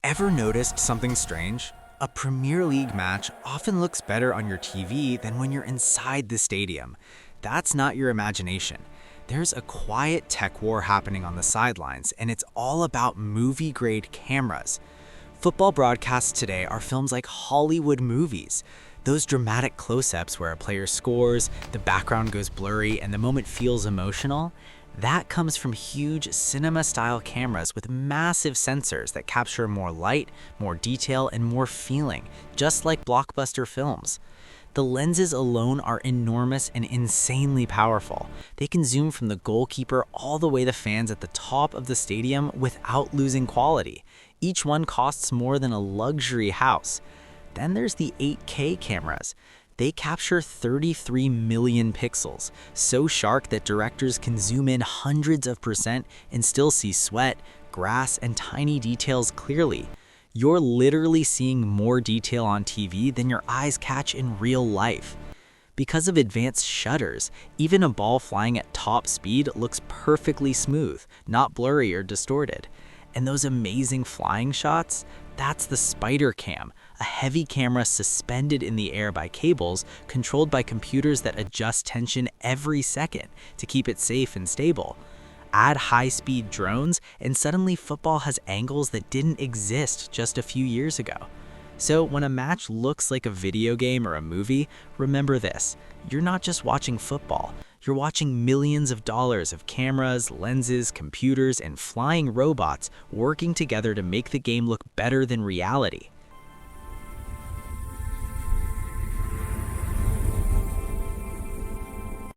Ever noticed something strange? A Premier League match often looks better on your TV than when you're inside the stadium. That's not your imagination. There's a quiet tech war happening on the sidelines, and it's all about movie-grade cameras. Football broadcasts today are films like Hollywood movies. Those dramatic close-ups where a player scores, the background goes blurry, and the moment feels emotional, that comes from huge cinema-style cameras with massive sensors that capture more light, more detail, and more feeling, just like blockbuster films. The lenses alone are enormous and insanely powerful. They can zoom from the goalkeeper all the way to fans at the top of the stadium without losing quality. Each one costs more than a luxury house. Then there's the 8K cameras. They capture 33 million pixels, so sharp that directors can zoom in hundreds of percent and still see sweat, grass, and tiny details clearly. You're literally seeing more detail on TV than your eyes catch in real life. Because of advanced shutters, even a ball flying at top speed looks perfectly smooth, not blurry or distorted. And those amazing flying shots? That's the Spider Cam, a heavy camera suspended in the air by cables, controlled by computers that adjust tension every second to keep it safe and stable. Add high-speed drones, and suddenly football has angles that didn't exist just a few years ago. So when a match looks like a video game or a movie, remember this: you're not just watching football. You're watching millions of dollars of cameras, lenses, computers, and flying robots working together to make the game look better than reality.